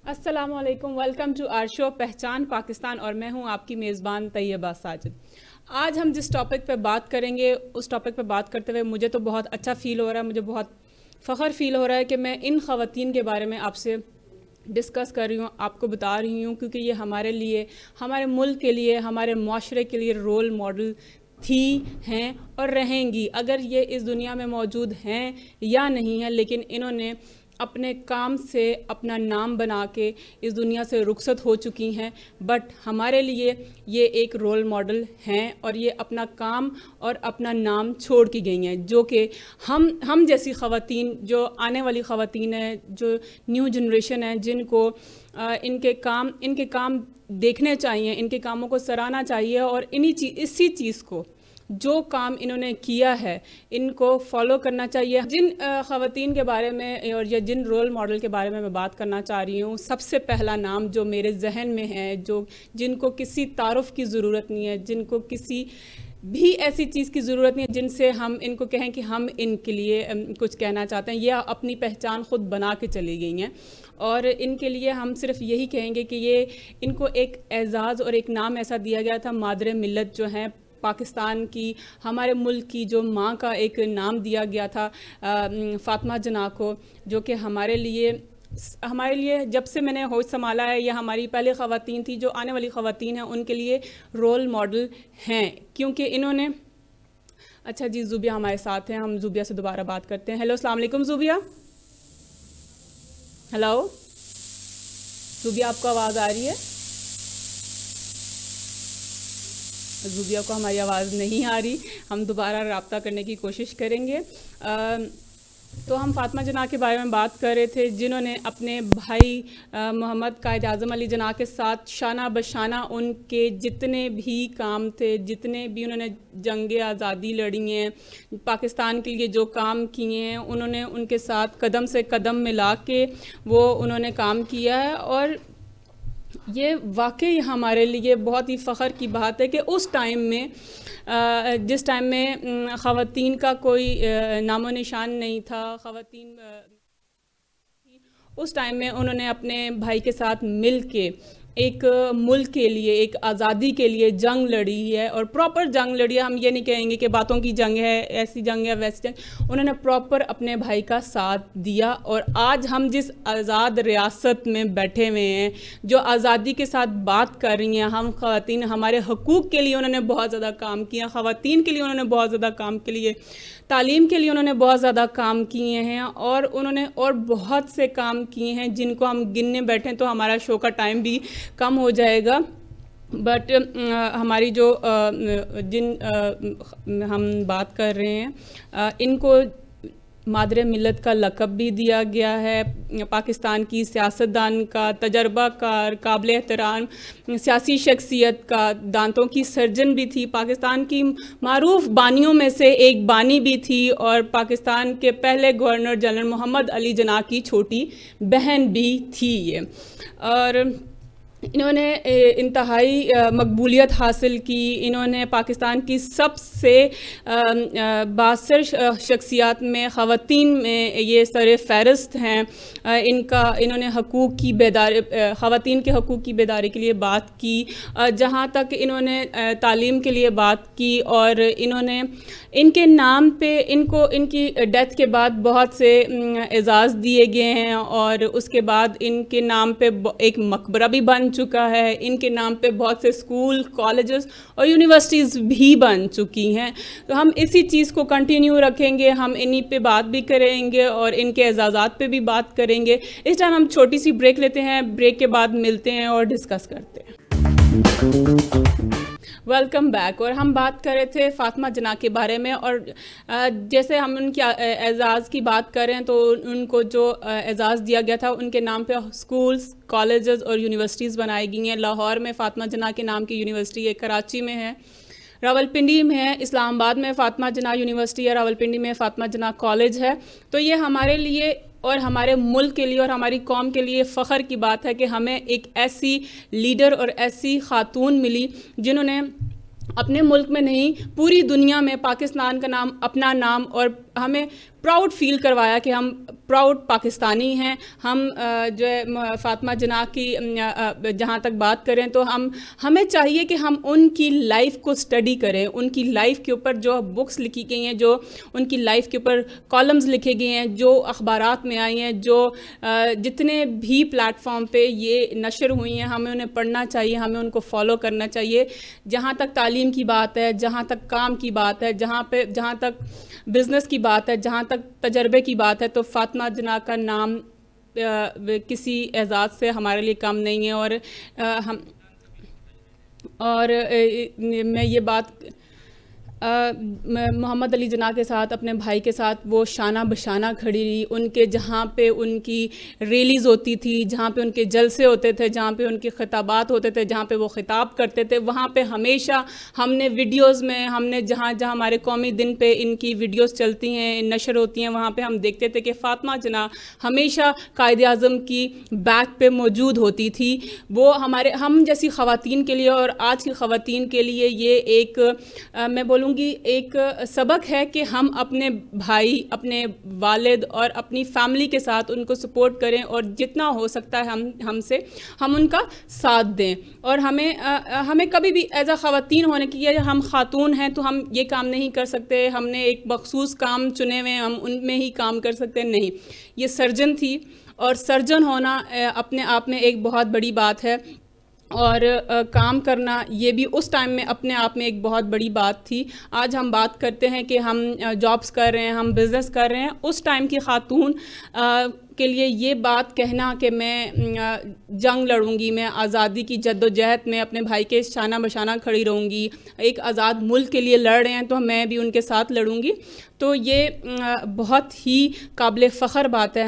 السلام علیکم، welcome to are شو پہچان پاکستان، اور میں ہوں آپ کی میزبان طیبہ ساجد۔ آج ہم جس ٹاپک پہ بات کریں گے اس ٹاپک پہ بات کرتے ہوئے مجھے تو بہت اچھا فیل ہو رہا ہے، مجھے بہت فخر فیل ہو رہا ہے کہ میں ان خواتین کے بارے میں آپ سے ڈسکس کر رہی ہوں، آپ کو بتا رہی ہوں، کیونکہ یہ ہمارے لیے، ہمارے ملک کے لیے، ہمارے معاشرے کے لیے رول ماڈل تھی، ہیں اور رہیں گی۔ اگر یہ اس دنیا میں موجود ہیں یا نہیں ہیں، لیکن انہوں نے اپنے کام سے اپنا نام بنا کے اس دنیا سے رخصت ہو چکی ہیں، بٹ ہمارے لیے یہ ایک رول ماڈل ہیں، اور یہ اپنا کام اور اپنا نام چھوڑ کے گئی ہیں، جو کہ ہم جیسی خواتین، جو آنے والی خواتین ہیں، جو نیو جنریشن ہیں، جن کو ان کے کام دیکھنے چاہیے، ان کے کاموں کو سراہنا چاہیے، اور اسی چیز کو، جو کام انہوں نے کیا ہے، ان کو فالو کرنا چاہیے۔ جن خواتین کے بارے میں اور یا جن رول ماڈل کے بارے میں بات کرنا چاہ رہی ہوں، سب سے پہلا نام جو میرے ذہن میں ہے، جن کو کسی تعارف کی ضرورت نہیں ہے، جن کو کسی بھی ایسی چیز کی ضرورت نہیں ہے جن سے ہم ان کو کہیں کہ ہم ان کے لیے کچھ کہنا چاہتے ہیں، یا اپنی پہچان خود بنا کے چلی گئی ہیں، اور ان کے لیے ہم صرف یہی کہیں گے کہ ان کو ایک اعزاز اور ایک نام ایسا دیا گیا تھا، مادر ملت جو ہیں پاکستان کی، ہمارے ملک کی جو ماں کا ایک نام دیا گیا تھا فاطمہ جناح کو، جو کہ ہمارے لیے جب سے میں نے ہوش سنبھالا ہے، یہ ہماری پہلے خواتین تھی، جو آنے والی خواتین ہیں ان کے لیے رول ماڈل ہیں، کیونکہ انہوں نے اچھا جی، زوبیہ ہمارے ساتھ ہیں، ہم زوبیہ سے دوبارہ بات کرتے ہیں۔ ہیلو، السلام علیکم زوبیہ۔ ہیلو زوبیہ، آپ کو آواز آ رہی ہے؟ زوبیہ کو ہماری آواز نہیں آ رہی، ہم دوبارہ رابطہ کرنے کی کوشش کریں گے۔ تو ہم فاطمہ جناح کے بارے میں بات کر رہے تھے، جنہوں نے اپنے بھائی محمد قائد اعظم علی جناح کے ساتھ شانہ بشانہ ان کے جتنے بھی کام تھے، جتنے بھی انہوں نے جنگ آزادی لڑی ہیں، پاکستان کے لیے جو کام کیے ہیں، انہوں نے ان کے ساتھ قدم سے قدم ملا کے انہوں نے کام کیا ہے، اور یہ واقعی ہمارے لیے بہت ہی فخر کی بات ہے کہ اس ٹائم میں، جس ٹائم میں خواتین کا کوئی نام و نشان نہیں تھا، خواتین اس ٹائم میں انہوں نے اپنے بھائی کے ساتھ مل کے ایک ملک کے لیے، ایک آزادی کے لیے جنگ لڑی ہے، اور پراپر جنگ لڑی ہے۔ ہم یہ نہیں کہیں گے کہ باتوں کی جنگ ہے، ایسی جنگ ہے، ویسی جنگ، انہوں نے پراپر اپنے بھائی کا ساتھ دیا، اور آج ہم جس آزاد ریاست میں بیٹھے ہوئے ہیں، جو آزادی کے ساتھ بات کر رہی ہیں، ہم خواتین، ہمارے حقوق کے لیے انہوں نے بہت زیادہ کام کیا، خواتین کے لیے انہوں نے بہت زیادہ کام کے لیے، تعلیم کے لیے انہوں نے بہت زیادہ کام کیے ہیں، اور انہوں نے اور بہت سے کام کیے ہیں جن کو ہم گننے بیٹھیں تو ہمارا شو کا ٹائم بھی کم ہو جائے گا، بٹ ہماری جن ہم بات کر رہے ہیں، ان کو مادر ملت کا لقب بھی دیا گیا ہے، پاکستان کی سیاستدان کا، تجربہ کار، قابل احترام سیاسی شخصیت کا، دانتوں کی سرجن بھی تھی، پاکستان کی معروف بانیوں میں سے ایک بانی بھی تھی، اور پاکستان کے پہلے گورنر جنرل محمد علی جناح کی چھوٹی بہن بھی تھی یہ، اور انہوں نے انتہائی مقبولیت حاصل کی۔ انہوں نے پاکستان کی سب سے بااثر شخصیات میں، خواتین میں یہ سر فہرست ہیں۔ انہوں نے خواتین کے حقوق کی بیداری کے لیے بات کی، جہاں تک انہوں نے تعلیم کے لیے بات کی، اور انہوں نے ان کے نام پہ ان کی ڈیتھ کے بعد بہت سے اعزاز دیے گئے ہیں، اور اس کے بعد ان کے نام پہ ایک مقبرہ بھی بن چکا ہے، ان کے نام پہ بہت سے اسکول، کالجز اور یونیورسٹیز بھی بن چکی ہیں۔ تو ہم اسی چیز کو کنٹینیو رکھیں گے، ہم انہی پہ بات بھی کریں گے اور ان کے اعزازات پہ بھی بات کریں گے۔ اس ٹائم ہم چھوٹی سی بریک لیتے ہیں، بریک کے بعد ملتے ہیں اور ڈسکس کرتے ہیں۔ ویلکم بیک، اور ہم بات کر رہے تھے فاطمہ جناح کے بارے میں، اور جیسے ہم ان کے اعزاز کی بات کر رہے ہیں، تو ان کو جو اعزاز دیا گیا تھا، ان کے نام پہ اسکولز، کالجز اور یونیورسٹیز بنائی گئی ہیں۔ لاہور میں فاطمہ جناح کے نام کی یونیورسٹی ہے، کراچی میں ہے، راولپنڈی میں ہے، اسلام آباد میں فاطمہ جناح یونیورسٹی ہے، راولپنڈی میں فاطمہ جناح کالج ہے۔ تو یہ ہمارے لیے اور ہمارے ملک کے لیے اور ہماری قوم کے لیے فخر کی بات ہے کہ ہمیں ایک ایسی لیڈر اور ایسی خاتون ملی جنہوں نے اپنے ملک میں نہیں، پوری دنیا میں پاکستان کا نام، اپنا نام اور ہمیں پراؤڈ فیل کروایا کہ ہم پراؤڈ پاکستانی ہیں. ہم جو ہے فاطمہ جناح کی جہاں تک بات کریں تو ہمیں چاہیے کہ ہم ان کی لائف کو اسٹڈی کریں, ان کی لائف کے اوپر جو بکس لکھی گئی ہیں, جو ان کی لائف کے اوپر کالمز لکھے گئے ہیں, جو اخبارات میں آئی ہیں, جو جتنے بھی پلیٹ فارم پہ یہ نشر ہوئی ہیں, ہمیں انہیں پڑھنا چاہیے, ہمیں ان کو فالو کرنا چاہیے. جہاں تک تعلیم کی بات ہے, جہاں تک کام کی بات ہے, جہاں تک بزنس کی بات ہے, جہاں تک تجربے کی بات ہے, تو فاطمہ جناح کا نام کسی اعزاز سے ہمارے لیے کم نہیں ہے. اور میں یہ بات محمد علی جناح کے ساتھ, اپنے بھائی کے ساتھ وہ شانہ بشانہ کھڑی رہی. ان کے جہاں پہ ان کی ریلیز ہوتی تھی, جہاں پہ ان کے جلسے ہوتے تھے, جہاں پہ ان کے خطابات ہوتے تھے, جہاں پہ وہ خطاب کرتے تھے, وہاں پہ ہمیشہ ہم نے ویڈیوز میں, ہم نے جہاں ہمارے قومی دن پہ ان کی ویڈیوز چلتی ہیں, نشر ہوتی ہیں, وہاں پہ ہم دیکھتے تھے کہ فاطمہ جناح ہمیشہ قائد اعظم کی بیک پہ موجود ہوتی تھی. وہ ہم جیسی خواتین کے لیے اور آج کی خواتین کے لیے یہ ایک میں بولوں گی ایک سبق ہے کہ ہم اپنے بھائی, اپنے والد اور اپنی فیملی کے ساتھ ان کو سپورٹ کریں, اور جتنا ہو سکتا ہے ہم ان کا ساتھ دیں. اور ہمیں کبھی بھی ایز اے خواتین ہونے کی, ہم خاتون ہیں تو ہم یہ کام نہیں کر سکتے, ہم نے ایک مخصوص کام چنے ہوئے ہیں, ہم ان میں ہی کام کر سکتے ہیں, نہیں. یہ سرجن تھی, اور سرجن ہونا اپنے آپ میں ایک بہت بڑی بات ہے, اور کام کرنا یہ بھی اس ٹائم میں اپنے آپ میں ایک بہت بڑی بات تھی. آج ہم بات کرتے ہیں کہ ہم جابس کر رہے ہیں, ہم بزنس کر رہے ہیں. اس ٹائم کی خاتون کے لیے یہ بات کہنا کہ میں جنگ لڑوں گی, میں آزادی کی جد و جہد میں اپنے بھائی کے شانہ بشانہ کھڑی رہوں گی, ایک آزاد ملک کے لیے لڑ رہے ہیں تو میں بھی ان کے ساتھ لڑوں گی, تو یہ بہت ہی قابل فخر بات ہے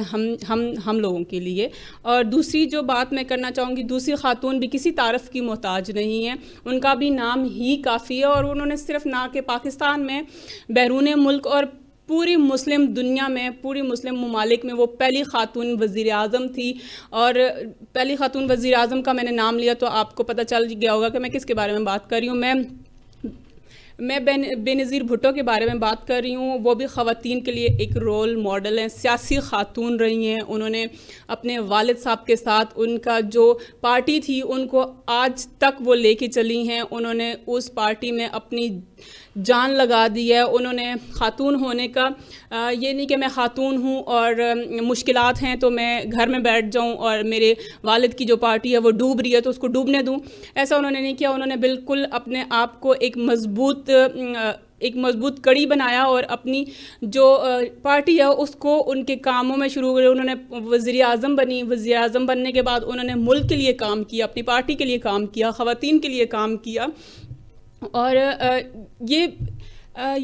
ہم لوگوں کے لیے. اور دوسری جو بات میں کرنا چاہوں گی, دوسری خاتون بھی کسی تعارف کی محتاج نہیں ہیں, ان کا بھی نام ہی کافی ہے, اور انہوں نے صرف نہ کہ پاکستان میں, بیرون ملک اور پوری مسلم دنیا میں, پوری مسلم ممالک میں وہ پہلی خاتون وزیر اعظم تھی. اور پہلی خاتون وزیر اعظم کا میں نے نام لیا تو آپ کو پتہ چل گیا ہوگا کہ میں کس کے بارے میں بات کر رہی ہوں. میں بے نظیر بھٹو کے بارے میں بات کر رہی ہوں. وہ بھی خواتین کے لیے ایک رول ماڈل ہیں, سیاسی خاتون رہی ہیں. انہوں نے اپنے والد صاحب کے ساتھ ان کا جو پارٹی تھی ان کو آج تک وہ لے کے چلی ہیں. انہوں نے اس پارٹی میں اپنی جان لگا دی ہے. انہوں نے خاتون ہونے کا یہ نہیں کہ میں خاتون ہوں اور مشکلات ہیں تو میں گھر میں بیٹھ جاؤں اور میرے والد کی جو پارٹی ہے وہ ڈوب رہی ہے تو اس کو ڈوبنے دوں, ایسا انہوں نے نہیں کیا. انہوں نے بالکل اپنے آپ کو ایک مضبوط کڑی بنایا, اور اپنی جو پارٹی ہے اس کو ان کے کاموں میں شروع کرے. انہوں نے وزیر اعظم بنی, وزیر اعظم بننے کے بعد انہوں نے ملک کے لیے کام کیا, اپنی پارٹی کے لیے کام کیا, خواتین کے لیے کام کیا. اور یہ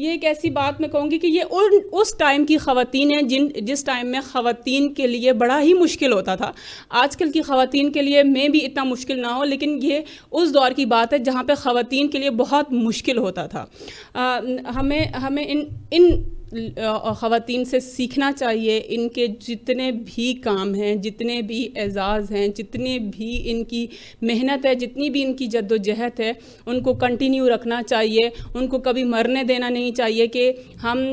ایک ایسی بات میں کہوں گی کہ یہ اس ٹائم کی خواتین ہیں جس ٹائم میں خواتین کے لیے بڑا ہی مشکل ہوتا تھا. آج کل کی خواتین کے لیے میں بھی اتنا مشکل نہ ہو, لیکن یہ اس دور کی بات ہے جہاں پہ خواتین کے لیے بہت مشکل ہوتا تھا. ہمیں ان خواتین سے سیکھنا چاہیے. ان کے جتنے بھی کام ہیں, جتنے بھی اعزاز ہیں, جتنے بھی ان کی محنت ہے, جتنی بھی ان کی جد و جہد ہے, ان کو کنٹینیو رکھنا چاہیے. ان کو کبھی مرنے دینا نہیں چاہیے کہ ہم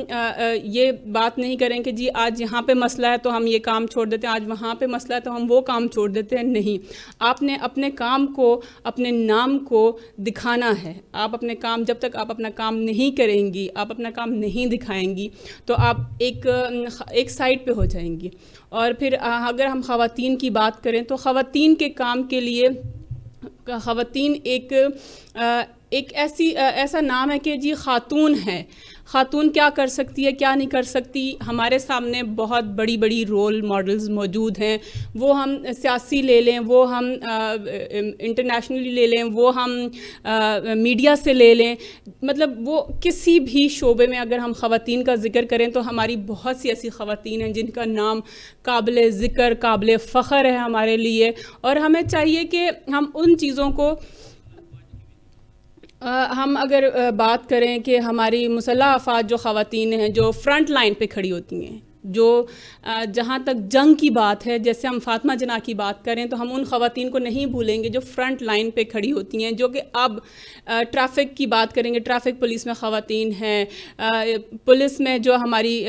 یہ بات نہیں کریں کہ جی آج یہاں پہ مسئلہ ہے تو ہم یہ کام چھوڑ دیتے ہیں, آج وہاں پہ مسئلہ ہے تو ہم وہ کام چھوڑ دیتے ہیں. نہیں, آپ نے اپنے کام کو, اپنے نام کو دکھانا ہے. آپ اپنے کام, جب تک آپ اپنا کام نہیں کریں گی, آپ اپنا کام نہیں دکھائیں گی تو آپ ایک سائڈ پہ ہو جائیں گی. اور پھر اگر ہم خواتین کی بات کریں تو خواتین کے کام کے لیے خواتین ایک ایسا نام ہے کہ جی خاتون ہے. خاتون کیا کر سکتی ہے, کیا نہیں کر سکتی. ہمارے سامنے بہت بڑی بڑی رول ماڈلز موجود ہیں. وہ ہم سیاسی لے لیں, وہ ہم انٹرنیشنلی لے لیں, وہ ہم میڈیا سے لے لیں, مطلب وہ کسی بھی شعبے میں اگر ہم خواتین کا ذکر کریں تو ہماری بہت سی ایسی خواتین ہیں جن کا نام قابل ذکر, قابل فخر ہے ہمارے لیے. اور ہمیں چاہیے کہ ہم ان چیزوں کو, ہم اگر بات کریں کہ ہماری مسلح افواج جو خواتین ہیں جو فرنٹ لائن پہ کھڑی ہوتی ہیں, جو جہاں تک جنگ کی بات ہے، جیسے ہم فاطمہ جناح کی بات کریں تو ہم ان خواتین کو نہیں بھولیں گے جو فرنٹ لائن پہ کھڑی ہوتی ہیں، جو کہ اب ٹریفک کی بات کریں گے، ٹریفک پولیس میں خواتین ہیں، پولیس میں جو ہماری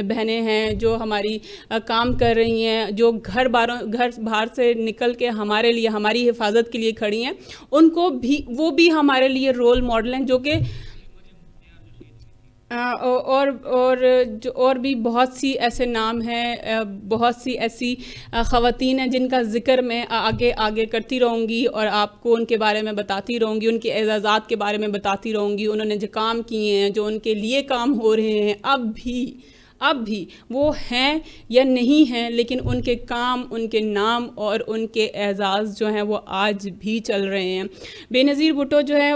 بہنیں ہیں جو ہماری کام کر رہی ہیں، جو گھر باہر سے نکل کے ہمارے لیے، ہماری حفاظت کے لیے کھڑی ہیں، ان کو بھی، وہ بھی ہمارے لیے رول ماڈل ہیں، جو کہ اور بھی بہت سی ایسے نام ہیں، بہت سی ایسی خواتین ہیں جن کا ذکر میں آگے کرتی رہوں گی اور آپ کو ان کے بارے میں بتاتی رہوں گی، ان کے اعزازات کے بارے میں بتاتی رہوں گی، انہوں نے جو کام کیے ہیں، جو ان کے لیے کام ہو رہے ہیں اب بھی وہ ہیں یا نہیں ہیں، لیکن ان کے کام، ان کے نام اور ان کے اعزاز جو ہیں وہ آج بھی چل رہے ہیں۔ بے نظیر بھٹو جو ہے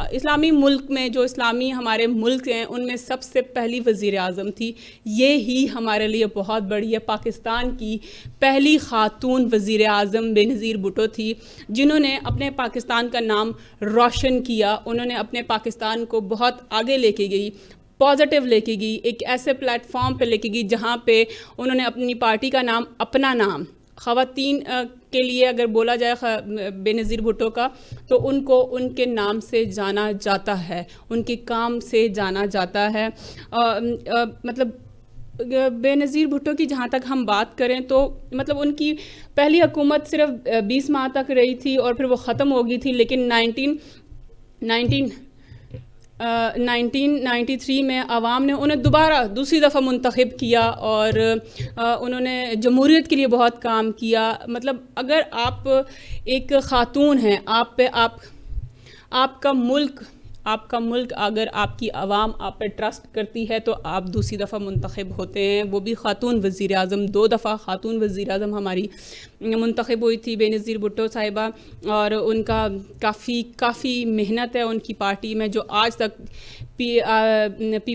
اسلامی ملک میں، جو اسلامی ہمارے ملک ہیں ان میں سب سے پہلی وزیر اعظم تھی، یہی ہمارے لیے بہت بڑی ہے۔ پاکستان کی پہلی خاتون وزیر اعظم بے نظیر بھٹو تھی، جنہوں نے اپنے پاکستان کا نام روشن کیا، انہوں نے اپنے پاکستان کو بہت آگے لے کے گئی، پازیٹیو لے کے گئی، ایک ایسے پلیٹ فارم پہ لے کے گئی جہاں پہ انہوں نے اپنی پارٹی کا نام، اپنا نام، خواتین کے لیے اگر بولا جائے بے نظیر بھٹو کا، تو ان کو ان کے نام سے جانا جاتا ہے، ان کے کام سے جانا جاتا ہے۔ مطلب بے نظیر بھٹو کی جہاں تک ہم بات کریں تو مطلب ان کی پہلی حکومت صرف 20 ماہ تک رہی تھی اور پھر وہ ختم ہو گئی تھی، لیکن 1993 میں عوام نے انہیں دوبارہ دوسری دفعہ منتخب کیا اور انہوں نے جمہوریت کے لیے بہت کام کیا۔ مطلب اگر آپ ایک خاتون ہیں، آپ کا ملک اگر آپ کی عوام آپ پہ ٹرسٹ کرتی ہے تو آپ دوسری دفعہ منتخب ہوتے ہیں، وہ بھی خاتون وزیر اعظم، 2 دفعہ خاتون وزیر اعظم ہماری منتخب ہوئی تھی بے نظیر بھٹو صاحبہ، اور ان کا کافی محنت ہے ان کی پارٹی میں، جو آج تک پی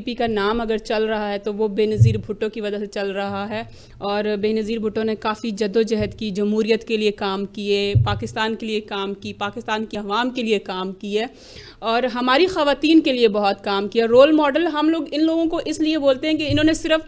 پی کا نام اگر چل رہا ہے تو وہ بے نظیر بھٹو کی وجہ سے چل رہا ہے۔ اور بے نظیر بھٹو نے کافی جدوجہد کی، جمہوریت کے لیے کام کیے، پاکستان کے لیے کام کی، پاکستان کی عوام کے لیے کام کیے اور ہماری خواتین کے لیے بہت کام کیا۔ رول ماڈل ہم لوگ ان لوگوں کو اس لیے بولتے ہیں کہ انہوں نے صرف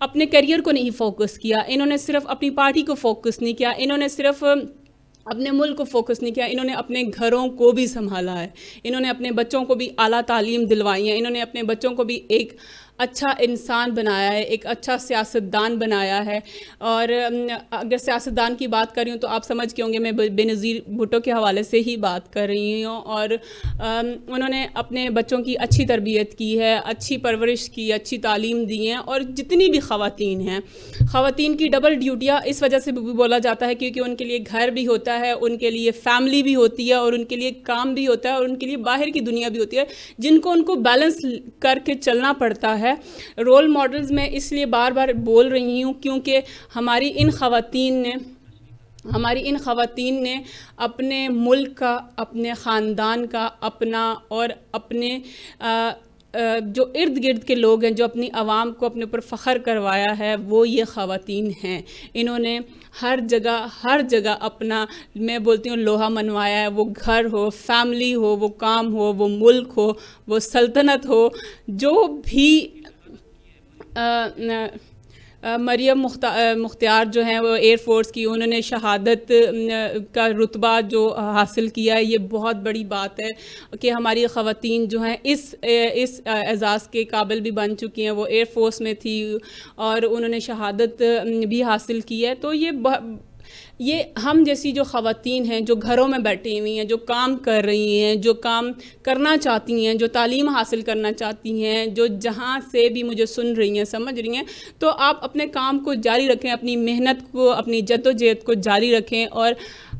اپنے کیریئر کو نہیں فوکس کیا، انہوں نے صرف اپنی پارٹی کو فوکس نہیں کیا، انہوں نے صرف اپنے ملک کو فوکس نہیں کیا، انہوں نے اپنے گھروں کو بھی سنبھالا ہے، انہوں نے اپنے بچوں کو بھی اعلیٰ تعلیم دلوائی ہے، انہوں نے اپنے بچوں کو بھی ایک اچھا انسان بنایا ہے، ایک اچھا سیاستدان بنایا ہے۔ اور اگر سیاستدان کی بات کر رہی ہوں تو آپ سمجھ کے ہوں گے میں بے نظیر بھٹو کے حوالے سے ہی بات کر رہی ہوں، اور انہوں نے اپنے بچوں کی اچھی تربیت کی ہے، اچھی پرورش کی، اچھی تعلیم دی ہیں، اور جتنی بھی خواتین ہیں، خواتین کی ڈبل ڈیوٹیاں اس وجہ سے بھی بولا جاتا ہے کیونکہ ان کے لیے گھر بھی ہوتا ہے، ان کے لیے فیملی بھی ہوتی ہے، اور ان کے لیے کام بھی ہوتا ہے، اور ان کے لیے باہر کی دنیا بھی ہوتی ہے، جن کو ان کو بیلنس کر کے چلنا پڑتا ہے۔ رول ماڈلز میں اس لیے بار بار بول رہی ہوں کیونکہ ہماری ان خواتین نے اپنے ملک کا، اپنے خاندان کا، اپنا اور اپنے جو ارد گرد کے لوگ ہیں، جو اپنی عوام کو اپنے اوپر فخر کروایا ہے، وہ یہ خواتین ہیں۔ انہوں نے ہر جگہ اپنا، میں بولتی ہوں، لوہا منوایا ہے، وہ گھر ہو، فیملی ہو، وہ کام ہو، وہ ملک ہو، وہ سلطنت ہو، جو بھی مریم مختار جو ہیں وہ ایئر فورس کی، انہوں نے شہادت کا رتبہ جو حاصل کیا ہے، یہ بہت بڑی بات ہے کہ ہماری خواتین جو ہیں اس اعزاز کے قابل بھی بن چکی ہیں۔ وہ ایئر فورس میں تھی اور انہوں نے شہادت بھی حاصل کی ہے۔ تو یہ ہم جیسی جو خواتین ہیں، جو گھروں میں بیٹھی ہوئی ہیں، جو کام کر رہی ہیں، جو کام کرنا چاہتی ہیں، جو تعلیم حاصل کرنا چاہتی ہیں، جو جہاں سے بھی مجھے سن رہی ہیں، سمجھ رہی ہیں، تو آپ اپنے کام کو جاری رکھیں، اپنی محنت کو، اپنی جدوجہد کو جاری رکھیں اور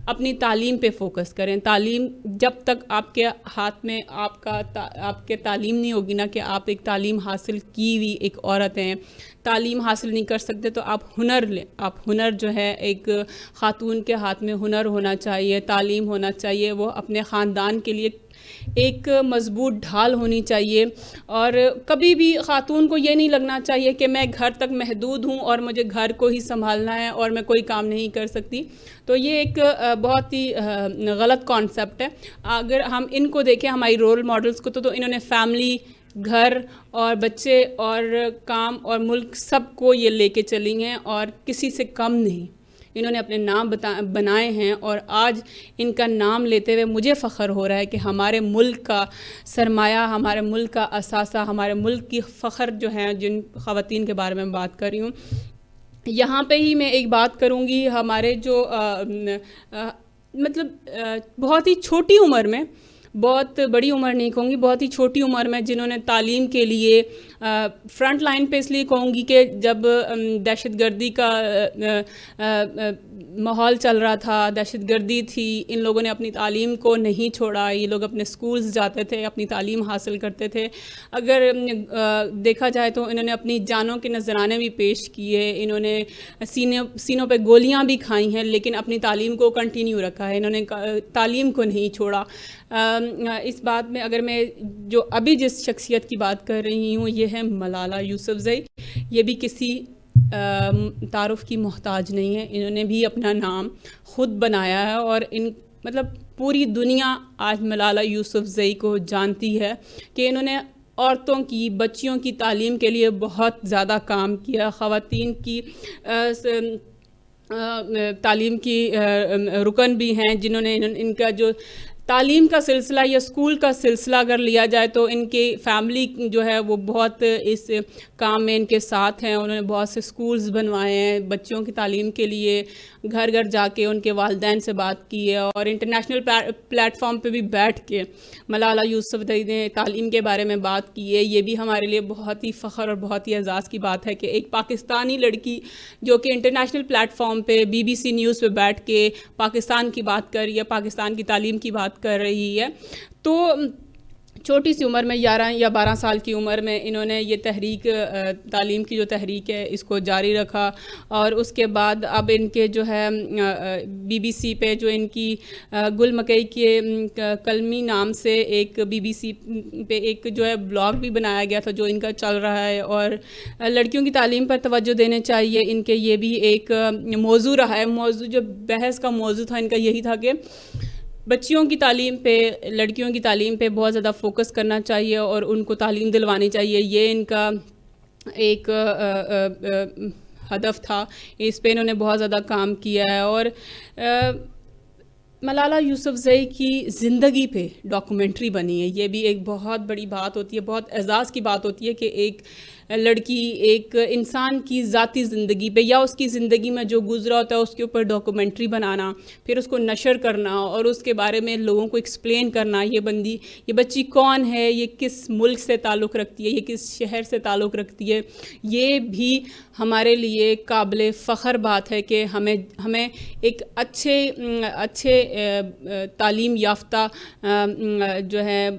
اپنی تعلیم پہ فوکس کریں۔ تعلیم جب تک آپ کے ہاتھ میں آپ کے تعلیم نہیں ہوگی نا، کہ آپ ایک تعلیم حاصل کی ہوئی ایک عورت ہیں، تعلیم حاصل نہیں کر سکتے تو آپ ہنر لیں۔ آپ ہنر جو ہے، ایک خاتون کے ہاتھ میں ہنر ہونا چاہیے، تعلیم ہونا چاہیے، وہ اپنے خاندان کے لیے ایک مضبوط ڈھال ہونی چاہیے، اور کبھی بھی خاتون کو یہ نہیں لگنا چاہیے کہ میں گھر تک محدود ہوں اور مجھے گھر کو ہی سنبھالنا ہے اور میں کوئی کام نہیں کر سکتی۔ تو یہ ایک بہت ہی غلط کانسیپٹ ہے۔ اگر ہم ان کو دیکھیں، ہماری رول ماڈلز کو، تو انہوں نے فیملی گھر اور بچے اور کام اور ملک سب کو یہ لے کے چلی ہیں اور کسی سے کم نہیں. انہوں نے اپنے نام بنائے ہیں اور آج ان کا نام لیتے ہوئے مجھے فخر ہو رہا ہے کہ ہمارے ملک کا سرمایہ، ہمارے ملک کا اثاثہ، ہمارے ملک کی فخر جو ہیں، جن خواتین کے بارے میں بات کر رہی ہوں. یہاں پہ ہی میں ایک بات کروں گی، ہمارے جو مطلب بہت ہی چھوٹی عمر میں، بہت بڑی عمر نہیں کہوں گی، بہت ہی چھوٹی عمر میں جنہوں نے تعلیم کے لیے فرنٹ لائن پہ اس لیے کہوں گی کہ جب دہشت گردی کا ماحول چل رہا تھا، دہشت گردی تھی، ان لوگوں نے اپنی تعلیم کو نہیں چھوڑا. یہ لوگ اپنے سکولز جاتے تھے، اپنی تعلیم حاصل کرتے تھے. اگر دیکھا جائے تو انہوں نے اپنی جانوں کے نذرانے بھی پیش کیے، انہوں نے سینوں پہ گولیاں بھی کھائی ہیں، لیکن اپنی تعلیم کو کنٹینیو رکھا ہے، انہوں نے تعلیم کو نہیں چھوڑا. اس بات میں اگر میں جو ابھی جس شخصیت کی بات کر رہی ہوں یہ ہے ملالہ یوسفزئی. یہ بھی کسی تعارف کی محتاج نہیں ہے، انہوں نے بھی اپنا نام خود بنایا ہے اور مطلب پوری دنیا آج ملالہ یوسفزئی کو جانتی ہے کہ انہوں نے عورتوں کی، بچیوں کی تعلیم کے لیے بہت زیادہ کام کیا. خواتین کی تعلیم کی رکن بھی ہیں جنہوں نے ان کا جو تعلیم کا سلسلہ یا اسکول کا سلسلہ اگر لیا جائے تو ان کی فیملی جو ہے وہ بہت اس کام میں ان کے ساتھ ہیں. انہوں نے بہت سے اسکولز بنوائے ہیں بچوں کی تعلیم کے لیے، گھر گھر جا کے ان کے والدین سے بات کی ہے اور انٹرنیشنل پلیٹ فارم پہ بھی بیٹھ کے ملالہ یوسفزئی نے تعلیم کے بارے میں بات کی ہے. یہ بھی ہمارے لیے بہت ہی فخر اور بہت ہی اعزاز کی بات ہے کہ ایک پاکستانی لڑکی جو کہ انٹرنیشنل پلیٹ فارم پہ BBC نیوز پہ بیٹھ کے پاکستان کی بات کر رہی ہے، پاکستان کی تعلیم کی بات کر رہی ہے. تو چھوٹی سی عمر میں 11 یا 12 سال کی عمر میں انہوں نے یہ تحریک، تعلیم کی جو تحریک ہے اس کو جاری رکھا. اور اس کے بعد اب ان کے جو ہے BBC پہ جو ان کی گل مکئی کے کلمی نام سے ایک BBC پہ ایک جو ہے بلاگ بھی بنایا گیا تھا جو ان کا چل رہا ہے. اور لڑکیوں کی تعلیم پر توجہ دینے چاہیے، ان کے یہ بھی ایک موضوع رہا ہے. موضوع جو بحث کا موضوع تھا ان کا یہی تھا کہ بچیوں کی تعلیم پہ، لڑکیوں کی تعلیم پہ بہت زیادہ فوکس کرنا چاہیے اور ان کو تعلیم دلوانی چاہیے. یہ ان کا ایک ہدف تھا، اس پہ انہوں نے بہت زیادہ کام کیا ہے. اور ملالہ یوسفزئی کی زندگی پہ ڈاکومنٹری بنی ہے. یہ بھی ایک بہت بڑی بات ہوتی ہے، بہت اعزاز کی بات ہوتی ہے کہ ایک لڑکی، ایک انسان کی ذاتی زندگی پہ یا اس کی زندگی میں جو گزرا ہوتا ہے اس کے اوپر ڈاکومنٹری بنانا، پھر اس کو نشر کرنا اور اس کے بارے میں لوگوں کو ایکسپلین کرنا. یہ بچی کون ہے، یہ کس ملک سے تعلق رکھتی ہے، یہ کس شہر سے تعلق رکھتی ہے. یہ بھی ہمارے لیے قابل فخر بات ہے کہ ہمیں ایک اچھے تعلیم یافتہ جو ہے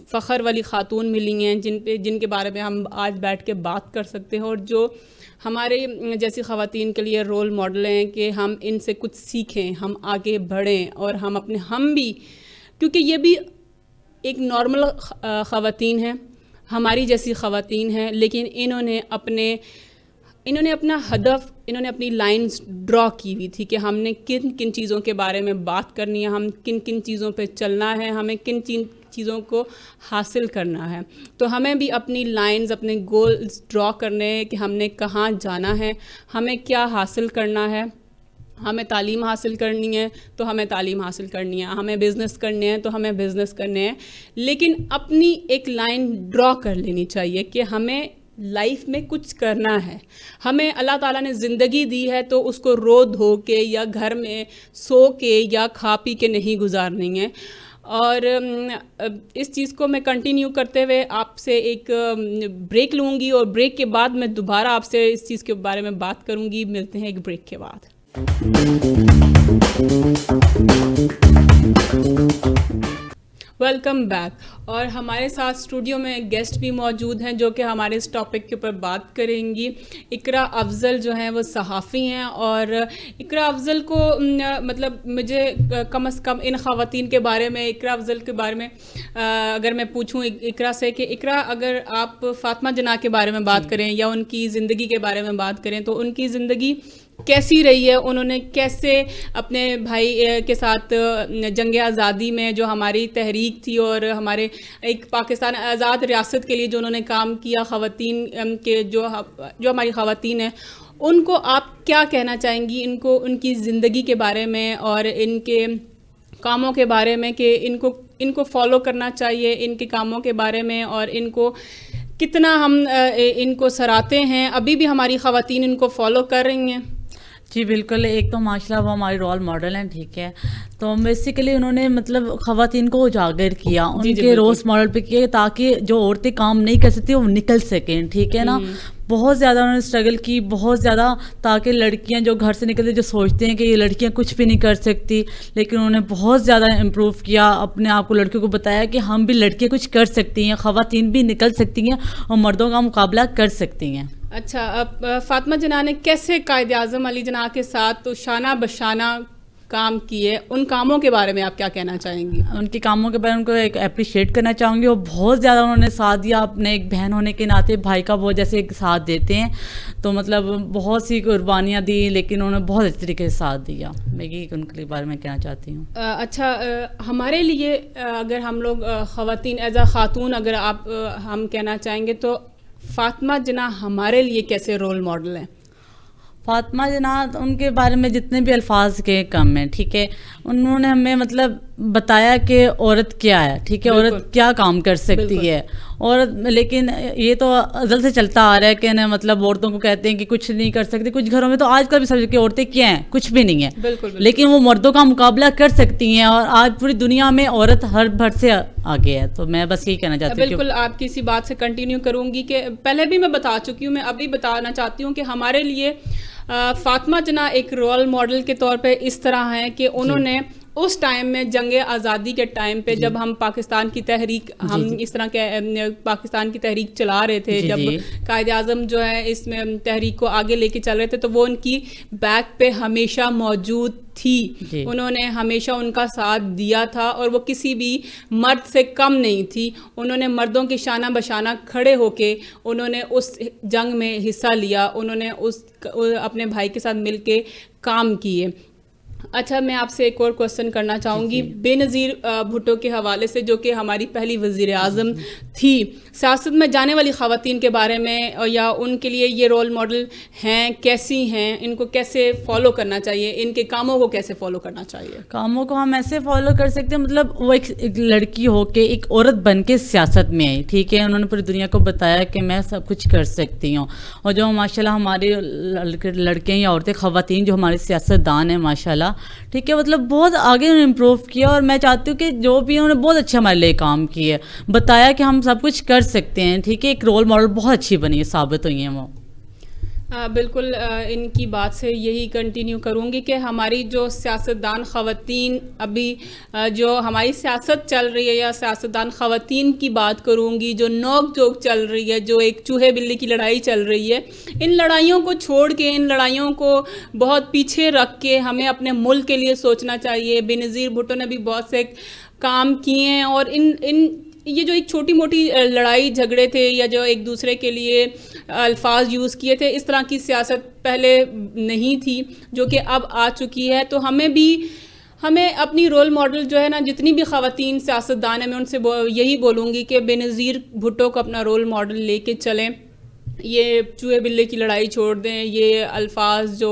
فخر والی خاتون ملی ہیں جن کے بارے میں ہم آج بیٹھ کے بات کر سکتے ہیں اور جو ہمارے جیسی خواتین کے لیے رول ماڈل ہیں کہ ہم ان سے کچھ سیکھیں، ہم آگے بڑھیں اور ہم بھی کیونکہ یہ بھی ایک نارمل خواتین ہیں، ہماری جیسی خواتین ہیں، لیکن انہوں نے اپنا ہدف، انہوں نے اپنی لائنز ڈرا کی ہوئی تھی کہ ہم نے کن چیزوں کے بارے میں بات کرنی ہے، ہم کن چیزوں پہ چلنا ہے، ہمیں کن چیزوں کو حاصل کرنا ہے. تو ہمیں بھی اپنی لائنز، اپنے گولز ڈرا کرنے ہیں کہ ہم نے کہاں جانا ہے، ہمیں کیا حاصل کرنا ہے. ہمیں تعلیم حاصل کرنی ہے تو ہمیں تعلیم حاصل کرنی ہے، ہمیں بزنس کرنے ہیں تو ہمیں بزنس کرنے ہیں، لیکن اپنی ایک لائن ڈرا کر لینی چاہیے کہ ہمیں لائف میں کچھ کرنا ہے. ہمیں اللہ تعالیٰ نے زندگی دی ہے تو اس کو رو دھو کے یا گھر میں سو کے یا کھا پی کے نہیں گزارنی ہے. اور اس چیز کو میں کنٹینیو کرتے ہوئے آپ سے ایک بریک لوں گی اور بریک کے بعد میں دوبارہ آپ سے اس چیز کے بارے میں بات کروں گی. ملتے ہیں ایک بریک کے بعد. Welcome back. اور ہمارے ساتھ اسٹوڈیو میں گیسٹ بھی موجود ہیں جو کہ ہمارے اس ٹاپک کے اوپر بات کریں گی. اقرا افضل جو ہیں وہ صحافی ہیں اور اقرا افضل کو مطلب مجھے کم از کم ان خواتین کے بارے میں، اقرا افضل کے بارے میں اگر میں پوچھوں اقرا سے کہ اقرا اگر آپ فاطمہ جناح کے بارے میں بات کریں یا ان کی زندگی کے بارے میں بات کریں تو ان کی زندگی کیسی رہی ہے, انہوں نے کیسے اپنے بھائی کے ساتھ جنگ آزادی میں جو ہماری تحریک تھی اور ہمارے ایک پاکستان آزاد ریاست کے لیے جو انہوں نے کام کیا, خواتین کے جو ہماری خواتین ہیں, ان کو آپ کیا کہنا چاہیں گی, ان کی زندگی کے بارے میں اور ان کے کاموں کے بارے میں, کہ ان کو فالو کرنا چاہیے ان کے کاموں کے بارے میں, اور ان کو کتنا ہم ان کو سراہتے ہیں, ابھی بھی ہماری خواتین ان کو فالو کر رہی ہیں؟ جی بالکل, ایک تو ماشاء اللہ وہ ہماری رول ماڈل ہیں, ٹھیک ہے. تو بیسیکلی انہوں نے مطلب خواتین کو اجاگر کیا, ان کے رول ماڈل پہ کیا تاکہ جو عورتیں کام نہیں کر سکتی وہ نکل سکیں, ٹھیک ہے نا. بہت زیادہ انہوں نے اسٹرگل کی, بہت زیادہ, تاکہ لڑکیاں جو گھر سے نکلتے جو سوچتے ہیں کہ یہ لڑکیاں کچھ بھی نہیں کر سکتی, لیکن انہوں نے بہت زیادہ امپروو کیا اپنے آپ کو, لڑکیوں کو بتایا کہ ہم بھی لڑکیاں کچھ کر سکتی ہیں, خواتین بھی نکل سکتی ہیں اور مردوں کا مقابلہ کر سکتی ہیں. اچھا, اب فاطمہ جناح نے کیسے قائد اعظم علی جناح کے ساتھ شانہ بشانہ کام کیے, ان کاموں کے بارے میں آپ کیا کہنا چاہیں گی؟ ان کے کاموں کے بارے میں ان کو ایک اپریشیٹ کرنا چاہوں گی, اور بہت زیادہ انہوں نے ساتھ دیا, اپنے ایک بہن ہونے کے ناطے بھائی کا وہ جیسے ایک ساتھ دیتے ہیں, تو مطلب بہت سی قربانیاں دی, لیکن انہوں نے بہت اچھے طریقے سے ساتھ دیا. میں یہ ان کے بارے میں کہنا چاہتی ہوں. اچھا, ہمارے لیے اگر ہم لوگ خواتین ایز اے خاتون اگر ہم کہنا چاہیں گے تو فاطمہ جناح ہمارے لیے کیسے رول ماڈل ہیں؟ فاطمہ جناح ان کے بارے میں جتنے بھی الفاظ کے کم ہیں, ٹھیک ہے. انہوں نے ہمیں مطلب بتایا کہ عورت کیا ہے, ٹھیک ہے, عورت کیا کام کر سکتی ہے. اور لیکن یہ تو ازل سے چلتا آ رہا ہے کہ نا, مطلب عورتوں کو کہتے ہیں کہ کچھ نہیں کر سکتی. کچھ گھروں میں تو آج کل بھی سمجھ کہ عورتیں کیا ہیں, کچھ بھی نہیں ہے, لیکن وہ مردوں کا مقابلہ کر سکتی ہیں, اور آج پوری دنیا میں عورت ہر بھر سے آگے ہے. تو میں بس یہی کہنا چاہتی ہوں. بالکل, آپ کی اسی بات سے کنٹینیو کروں گی کہ پہلے بھی میں بتا چکی ہوں, میں ابھی بتانا چاہتی ہوں کہ ہمارے لیے فاطمہ جناح ایک رول ماڈل کے طور پہ اس طرح ہیں کہ انہوں نے اس ٹائم میں جنگ آزادی کے ٹائم پہ جب ہم پاکستان کی تحریک ہم اس طرح کے پاکستان کی تحریک چلا رہے تھے, جب قائد اعظم جو ہے اس میں تحریک کو آگے لے کے چل رہے تھے, تو وہ ان کی بیک پہ ہمیشہ موجود تھی. انہوں نے ہمیشہ ان کا ساتھ دیا تھا, اور وہ کسی بھی مرد سے کم نہیں تھی. انہوں نے مردوں کے شانہ بشانہ کھڑے ہو کے انہوں نے اس جنگ میں حصہ لیا, انہوں نے اپنے بھائی کے ساتھ مل کے کام کیے. اچھا, میں آپ سے ایک اور کوسچن کرنا چاہوں گی بے نظیر بھٹو کے حوالے سے, جو کہ ہماری پہلی وزیر اعظم تھی. سیاست میں جانے والی خواتین کے بارے میں, یا ان کے لیے یہ رول ماڈل ہیں, کیسی ہیں, ان کو کیسے فالو کرنا چاہیے, ان کے کاموں کو کیسے فالو کرنا چاہیے؟ کاموں کو ہم ایسے فالو کر سکتے ہیں, مطلب وہ ایک لڑکی ہو کے ایک عورت بن کے سیاست میں آئی, ٹھیک ہے. انہوں نے پوری دنیا کو بتایا کہ میں سب کچھ کر سکتی ہوں. اور جو ماشاء اللہ ہماری لڑکیاں یا عورتیں خواتین جو ہمارے سیاست دان ہیں ماشاء اللہ, ٹھیک ہے, مطلب بہت آگے انہوں نے امپروو کیا. اور میں چاہتی ہوں کہ جو بھی انہوں نے بہت اچھا ہمارے لیے کام کیا ہے, بتایا کہ ہم سب کچھ کر سکتے ہیں, ٹھیک ہے. ایک رول ماڈل بہت اچھی بنی ہے, ثابت ہوئی ہیں وہ. بالکل, ان کی بات سے یہی کنٹینیو کروں گی کہ ہماری جو سیاستدان خواتین ابھی جو ہماری سیاست چل رہی ہے, یا سیاستدان خواتین کی بات کروں گی, جو نوک جھوک چل رہی ہے, جو ایک چوہے بلی کی لڑائی چل رہی ہے, ان لڑائیوں کو چھوڑ کے, ان لڑائیوں کو بہت پیچھے رکھ کے ہمیں اپنے ملک کے لیے سوچنا چاہیے. بے نظیر بھٹو نے بھی بہت سے کام کیے ہیں, اور ان یہ جو ایک چھوٹی موٹی لڑائی جھگڑے تھے, یا جو ایک دوسرے کے لیے الفاظ یوز کیے تھے, اس طرح کی سیاست پہلے نہیں تھی, جو کہ اب آ چکی ہے. تو ہمیں اپنی رول ماڈل جو ہے نا, جتنی بھی خواتین سیاستدان ہیں, میں ان سے یہی بولوں گی کہ بے نظیر بھٹو کو اپنا رول ماڈل لے کے چلیں. یہ چوہے بلے کی لڑائی چھوڑ دیں, یہ الفاظ جو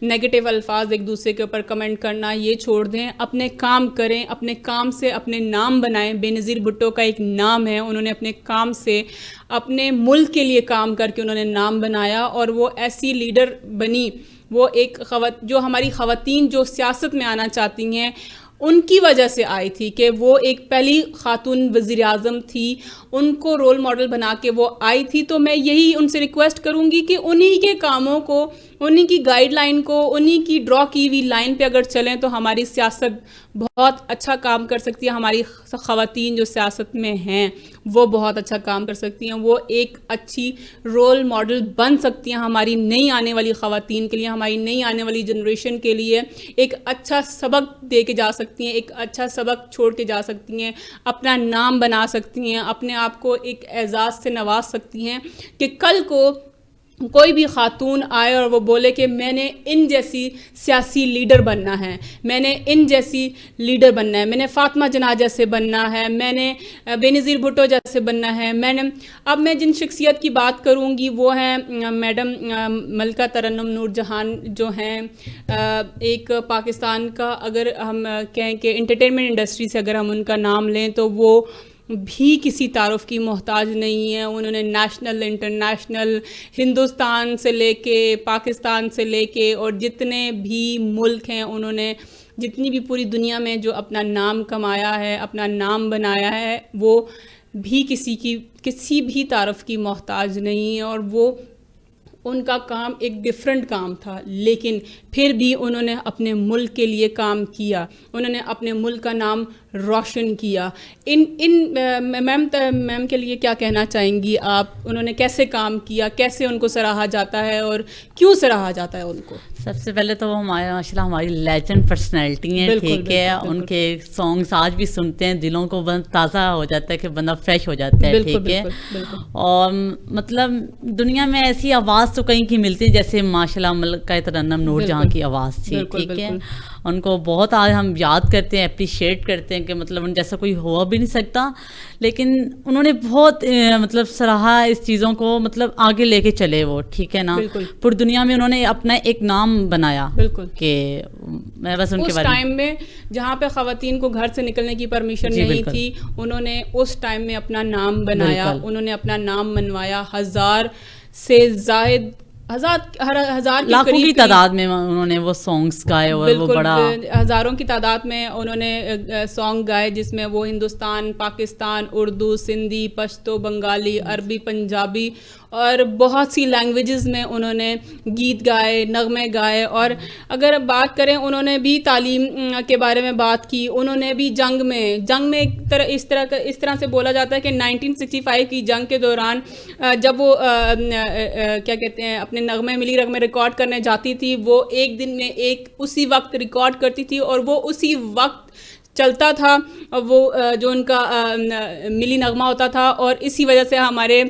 نیگیٹو الفاظ ایک دوسرے کے اوپر کمنٹ کرنا یہ چھوڑ دیں, اپنے کام کریں, اپنے کام سے اپنے نام بنائیں. بے نظیر بھٹو کا ایک نام ہے, انہوں نے اپنے کام سے اپنے ملک کے لیے کام کر کے انہوں نے نام بنایا, اور وہ ایسی لیڈر بنی. وہ ایک جو ہماری خواتین جو سیاست میں آنا چاہتی ہیں ان کی وجہ سے آئی تھی, کہ وہ ایک پہلی خاتون وزیر اعظم تھی, ان کو رول ماڈل بنا کے وہ آئی تھی. تو میں یہی ان سے ریکویسٹ کروں گی کہ انہی کے کاموں کو, انہی کی گائیڈ لائن کو, انہی کی ڈرا کی ہوئی لائن پہ اگر چلیں تو ہماری سیاست بہت اچھا کام کر سکتی ہے. ہماری خواتین جو سیاست میں ہیں وہ بہت اچھا کام کر سکتی ہیں, وہ ایک اچھی رول ماڈل بن سکتی ہیں ہماری نئی آنے والی خواتین کے لیے, ہماری نئی آنے والی جنریشن کے لیے. ایک اچھا سبق دے کے جا سکتی ہیں, ایک اچھا سبق چھوڑ کے جا سکتی ہیں, اپنا نام بنا سکتی ہیں, اپنے آپ کو ایک اعزاز سے نواز سکتی ہیں, کہ کل کو کوئی بھی خاتون آئے اور وہ بولے کہ میں نے ان جیسی سیاسی لیڈر بننا ہے، میں نے ان جیسی لیڈر بننا ہے، میں نے فاطمہ جناح جیسے بننا ہے، میں نے بینظیر بھٹو جیسے بننا ہے، اب میں جن شخصیت کی بات کروں گی وہ ہیں میڈم ملکہ ترنم نور جہان جو ہیں ایک پاکستان کا، اگر ہم کہیں کہ انٹرٹینمنٹ انڈسٹری سے اگر ہم ان کا نام لیں تو وہ بھی کسی تعارف کی محتاج نہیں ہے. انہوں نے نیشنل انٹرنیشنل ہندوستان سے لے کے پاکستان سے لے کے اور جتنے بھی ملک ہیں انہوں نے جتنی بھی پوری دنیا میں جو اپنا نام کمایا ہے اپنا نام بنایا ہے وہ بھی کسی بھی تعارف کی محتاج نہیں ہے. اور وہ ان کا کام ایک ڈیفرنٹ کام تھا لیکن پھر بھی انہوں نے اپنے ملک کے لیے کام کیا، انہوں نے اپنے ملک کا نام روشن کیا. میم کے لیے کیا کہنا چاہیں گی آپ؟ انہوں نے کیسے کام کیا، کیسے ان کو سراہا جاتا ہے اور کیوں سراہا جاتا ہے ان کو؟ سب سے پہلے تو وہ ہماری لیجنڈ پرسنالٹی ہیں، ٹھیک ہے. ان کے سانگس آج بھی سنتے ہیں دلوں کو تازہ ہو جاتا ہے کہ بندہ فریش ہو جاتا ہے، ٹھیک ہے. اور مطلب دنیا میں ایسی آواز تو کہیں کی ملتی ہے جیسے ماشاء اللہ ملکہ ترنم نور جہاں کی آواز تھی، ٹھیک ہے. ان کو بہت آج ہم یاد کرتے ہیں، اپریشیٹ کرتے ہیں کہ مطلب ان جیسا کوئی ہوا بھی نہیں سکتا. لیکن انہوں نے بہت مطلب سراہا اس چیزوں کو، مطلب آگے لے کے چلے وہ، ٹھیک ہے نا. پوری دنیا میں انہوں نے اپنا ایک نام بنایا. بالکل کہ میں بس ان کے بارے میں، اس ٹائم میں جہاں پہ خواتین کو گھر سے نکلنے کی پرمیشن نہیں تھی انہوں نے اس ٹائم میں اپنا نام بنایا، انہوں نے اپنا نام منوایا. ہزار سے زائد ہزار لاکھوں کی تعداد میں انہوں نے وہ سانگس گائے اور وہ بڑا ہزاروں کی تعداد میں انہوں نے سانگ گائے جس میں وہ ہندوستان، پاکستان، اردو، سندھی، پشتو، بنگالی، عربی، پنجابی اور بہت سی لینگویجز میں انہوں نے گیت گائے، نغمے گائے. اور اگر بات کریں انہوں نے بھی تعلیم کے بارے میں بات کی. انہوں نے بھی جنگ میں اس طرح سے بولا جاتا ہے کہ 1965 کی جنگ کے دوران جب وہ کیا کہتے ہیں اپنے نغمے ملی رغمے ریکارڈ کرنے جاتی تھی وہ ایک دن میں اسی وقت ریکارڈ کرتی تھی اور وہ اسی وقت چلتا تھا وہ جو ان کا ملی نغمہ ہوتا تھا. اور اسی وجہ سے ہمارے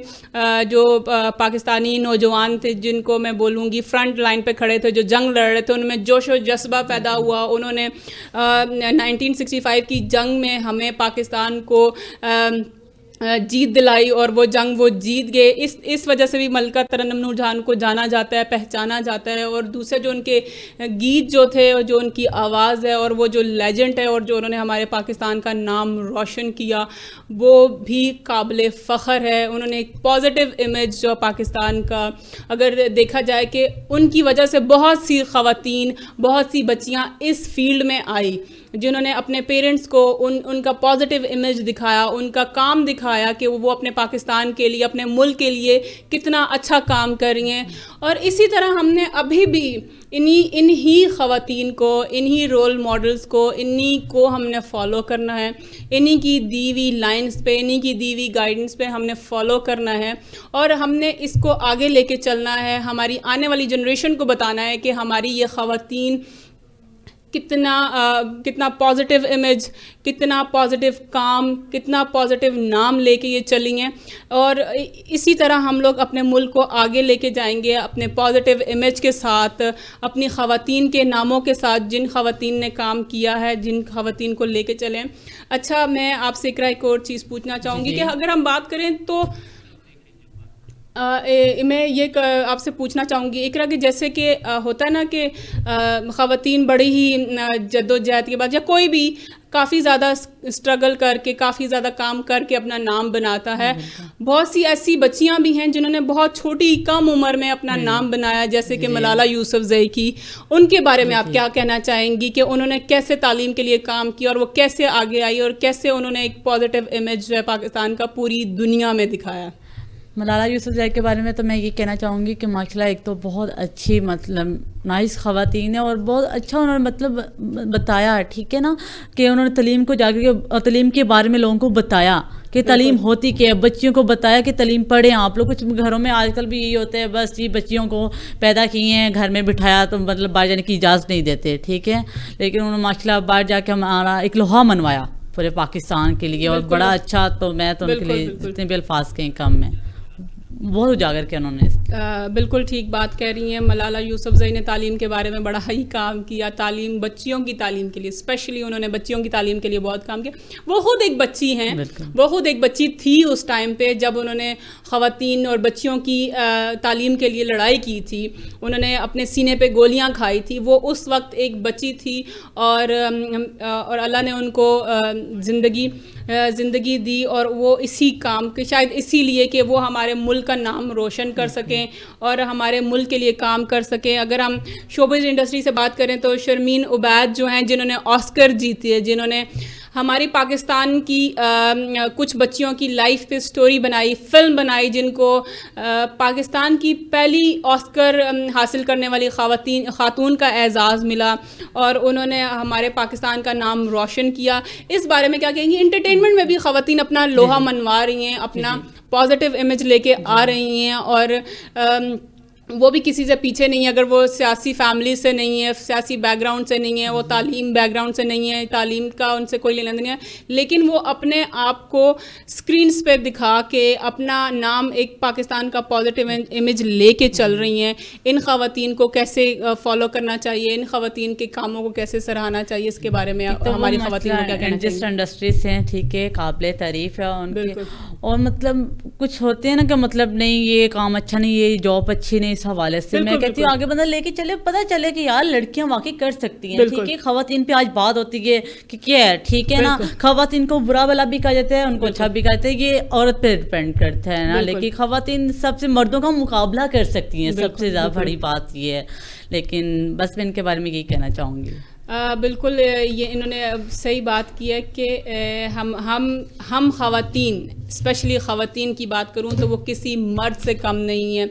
جو پاکستانی نوجوان تھے جن کو میں بولوں گی فرنٹ لائن پہ کھڑے تھے جو جنگ لڑ رہے تھے ان میں جوش و جذبہ پیدا ہوا. انہوں نے 1965 کی جنگ میں ہمیں پاکستان کو جیت دلائی اور وہ جنگ وہ جیت گئے. اس وجہ سے بھی ملکہ ترنم نور جہان کو جانا جاتا ہے، پہچانا جاتا ہے. اور دوسرے جو ان کے گیت جو تھے اور جو ان کی آواز ہے اور وہ جو لیجنڈ ہے اور جو انہوں نے ہمارے پاکستان کا نام روشن کیا وہ بھی قابل فخر ہے. انہوں نے ایک پازیٹیو امیج جو پاکستان کا اگر دیکھا جائے کہ ان کی وجہ سے بہت سی خواتین، بہت سی بچیاں اس فیلڈ میں آئی جنہوں نے اپنے پیرنٹس کو ان کا پازیٹیو امیج دکھایا، ان کا کام دکھایا کہ وہ اپنے پاکستان کے لیے، اپنے ملک کے لیے کتنا اچھا کام کر رہی ہیں. اور اسی طرح ہم نے ابھی بھی انہی خواتین کو، انہی رول ماڈلز کو، انہی کو ہم نے فالو کرنا ہے. انہی کی دی ہوئی لائنز پہ، انہی کی دی ہوئی گائیڈنس پہ ہم نے فالو کرنا ہے اور ہم نے اس کو آگے لے کے چلنا ہے. ہماری آنے والی جنریشن کو بتانا ہے کہ ہماری یہ خواتین کتنا پازیٹیو امیج، کتنا پازیٹیو کام، کتنا پازیٹیو نام لے کے یہ چلی ہیں. اور اسی طرح ہم لوگ اپنے ملک کو آگے لے کے جائیں گے اپنے پازیٹیو امیج کے ساتھ، اپنی خواتین کے ناموں کے ساتھ جن خواتین نے کام کیا ہے، جن خواتین کو لے کے چلیں. اچھا میں آپ سے ایک اور چیز پوچھنا چاہوں گی کہ اگر ہم بات کریں تو میں یہ آپ سے پوچھنا چاہوں گی اقرا کہ جیسے کہ ہوتا ہے نا کہ خواتین بڑی ہی جد و جہد کے بعد یا کوئی بھی کافی زیادہ اسٹرگل کر کے، کافی زیادہ کام کر کے اپنا نام بناتا ہے. بہت سی ایسی بچیاں بھی ہیں جنہوں نے بہت چھوٹی کم عمر میں اپنا نام بنایا جیسے کہ ملالہ یوسفزئی کی. ان کے بارے میں آپ کیا کہنا چاہیں گی کہ انہوں نے کیسے تعلیم کے لیے کام کیا اور وہ کیسے آگے آئی اور کیسے انہوں نے ایک پازیٹیو امیج جو ہے پاکستان کا پوری دنیا میں دکھایا؟ ملالہ یوسفزئی کے بارے میں تو میں یہ کہنا چاہوں گی کہ ماشاء اللہ ایک تو بہت اچھی مطلب نائس خواتین ہے اور بہت اچھا انہوں نے مطلب بتایا، ٹھیک ہے نا، کہ انہوں نے تعلیم کو جا کے تعلیم کے بارے میں لوگوں کو بتایا کہ تعلیم ہوتی کیا ہے، بچیوں کو بتایا کہ تعلیم پڑھیں آپ لوگ. کچھ گھروں میں آج کل بھی یہی ہوتا ہے بس جی بچیوں کو پیدا کیے ہیں گھر میں بٹھایا تو مطلب باہر جانے کی اجازت نہیں دیتے، ٹھیک ہے. لیکن انہوں نے ماشاء اللہ باہر جا کے ہمارا ایک لوہا منوایا پورے پاکستان کے لیے اور بڑا اچھا. تو میں تو ان کے لیے جتنے بھی الفاظ کہیں کم میں بہت اجاگر کیا انہوں نے. بالکل ٹھیک بات کہہ رہی ہیں. ملالہ یوسفزئی نے تعلیم کے بارے میں بڑا ہی کام کیا, تعلیم, بچیوں کی تعلیم کے لیے اسپیشلی انہوں نے بچیوں کی تعلیم کے لیے بہت کام کیا. وہ خود ایک بچی ہیں, وہ خود ایک بچی تھی اس ٹائم پہ جب انہوں نے خواتین اور بچیوں کی تعلیم کے لیے لڑائی کی تھی. انہوں نے اپنے سینے پہ گولیاں کھائی تھی. وہ اس وقت ایک بچی تھی اور اللہ نے ان کو زندگی دی, اور وہ اسی کام کے, شاید اسی لیے کہ وہ ہمارے ملک کا نام روشن کر سکیں اور ہمارے ملک کے لیے کام کر سکیں. اگر ہم شوبز انڈسٹری سے بات کریں تو شرمین عبید جو ہیں, جنہوں نے آسکر جیتی ہے, جنہوں نے ہماری پاکستان کی کچھ بچیوں کی لائف پہ سٹوری بنائی, فلم بنائی, جن کو پاکستان کی پہلی آسکر حاصل کرنے والی خاتون کا اعزاز ملا, اور انہوں نے ہمارے پاکستان کا نام روشن کیا. اس بارے میں کیا کہیں گے؟ انٹرٹینمنٹ میں بھی خواتین اپنا لوہا منوا رہی ہیں, اپنا پازیٹیو امیج لے کے آ رہی ہیں, اور وہ بھی کسی سے پیچھے نہیں ہے. اگر وہ سیاسی فیملی سے نہیں ہے, سیاسی بیک گراؤنڈ سے نہیں ہے, وہ تعلیم بیک گراؤنڈ سے نہیں ہے, تعلیم کا ان سے کوئی لینا نہیں ہے, لیکن وہ اپنے آپ کو اسکرینس پہ دکھا کے اپنا نام ایک پاکستان کا پازیٹیو امیج لے کے چل رہی ہیں. ان خواتین کو کیسے فالو کرنا چاہیے, ان خواتین کے کاموں کو کیسے سراہنا چاہیے, اس کے بارے میں ہماری خواتین کو کیا کہنا چاہیے؟ جس انڈسٹری سے ہیں, ٹھیک ہے, قابل تعریف ہے ان کی, اور مطلب کچھ ہوتے ہیں نا کہ مطلب نہیں یہ کام اچھا نہیں, یہ جاب اچھی نہیں, اس حوالے سے میں کہتی ہوں آگے بندہ لے کے چلے, پتہ چلے کہ یار لڑکیاں واقعی کر سکتی ہیں. ٹھیک ہے, خواتین پہ آج بات ہوتی ہے کہ کیا ہے, ٹھیک ہے نا, خواتین کو برا بلا بھی کہا جاتا ہے, ان کو اچھا بھی کہا جاتا ہے, یہ عورت پہ ڈپینڈ کرتا ہے نا. لیکن خواتین سب سے مردوں کا مقابلہ کر سکتی ہیں, سب سے زیادہ بڑی بات یہ ہے. لیکن بس میں ان کے بارے میں یہی کہنا چاہوں گی. بالکل, یہ انہوں نے صحیح بات کی ہے کہ ہم خواتین, اسپیشلی خواتین کی بات کروں تو وہ کسی مرد سے کم نہیں ہیں.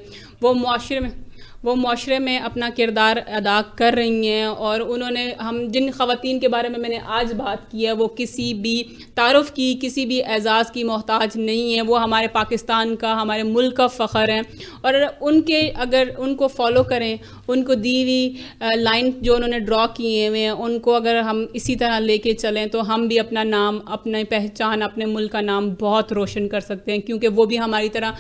وہ معاشرے میں اپنا کردار ادا کر رہی ہیں, اور انہوں نے, ہم جن خواتین کے بارے میں نے آج بات کی ہے, وہ کسی بھی تعارف کی, کسی بھی اعزاز کی محتاج نہیں ہیں. وہ ہمارے پاکستان کا, ہمارے ملک کا فخر ہیں, اور اگر ان کو فالو کریں, ان کو دی ہوئی لائن جو انہوں نے ڈرا کیے ہوئے ہیں, ان کو اگر ہم اسی طرح لے کے چلیں تو ہم بھی اپنا نام, اپنی پہچان, اپنے ملک کا نام بہت روشن کر سکتے ہیں, کیونکہ وہ بھی ہماری طرح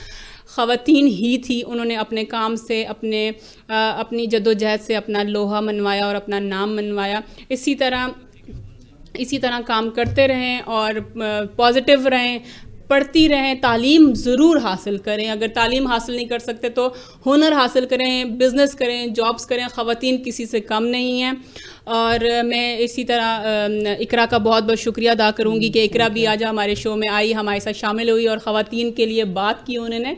خواتین ہی تھی. انہوں نے اپنے کام سے, اپنی جدوجہد سے اپنا لوہا منوایا اور اپنا نام منوایا. اسی طرح کام کرتے رہیں اور پازیٹیو رہیں, پڑھتی رہیں, تعلیم ضرور حاصل کریں. اگر تعلیم حاصل نہیں کر سکتے تو ہنر حاصل کریں, بزنس کریں, جابس کریں. خواتین کسی سے کم نہیں ہیں. اور میں اسی طرح اقرا کا بہت بہت شکریہ ادا کروں گی کہ اقرا بھی آج ہمارے شو میں آئی, ہمارے ساتھ شامل ہوئی اور خواتین کے لیے بات کی انہوں نے.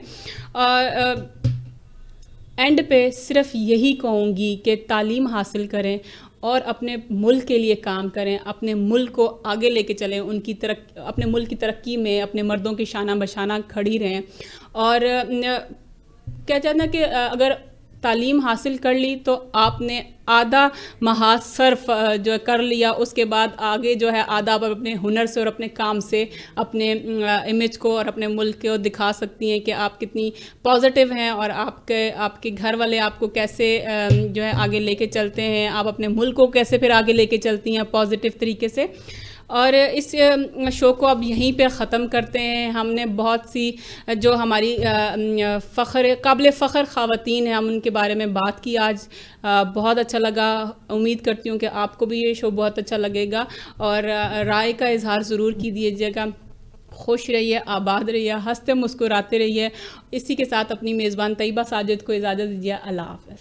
اینڈ پہ صرف یہی کہوں گی کہ تعلیم حاصل کریں اور اپنے ملک کے لیے کام کریں, اپنے ملک کو آگے لے کے چلیں, اپنے ملک کی ترقی میں اپنے مردوں کی شانہ بشانہ کھڑی رہیں. اور کیا چاہنا کہ اگر تعلیم حاصل کر لی تو آپ نے آدھا محاذ صرف جو کر لیا, اس کے بعد آگے جو ہے آدھا آپ اپنے ہنر سے اور اپنے کام سے اپنے امیج کو اور اپنے ملک کو دکھا سکتی ہیں کہ آپ کتنی پازیٹیو ہیں, اور آپ کے گھر والے آپ کو کیسے جو ہے آگے لے کے چلتے ہیں, آپ اپنے ملک کو کیسے پھر آگے لے کے چلتی ہیں پازیٹیو طریقے سے. اور اس شو کو اب یہیں پہ ختم کرتے ہیں. ہم نے بہت سی جو ہماری قابل فخر خواتین ہیں, ہم ان کے بارے میں بات کی آج. بہت اچھا لگا. امید کرتی ہوں کہ آپ کو بھی یہ شو بہت اچھا لگے گا, اور رائے کا اظہار ضرور کیجیے گا. خوش رہیے, آباد رہیے, ہنستے مسکراتے رہیے. اسی کے ساتھ اپنی میزبان طیبہ ساجد کو اجازت دیجیے. اللہ حافظ.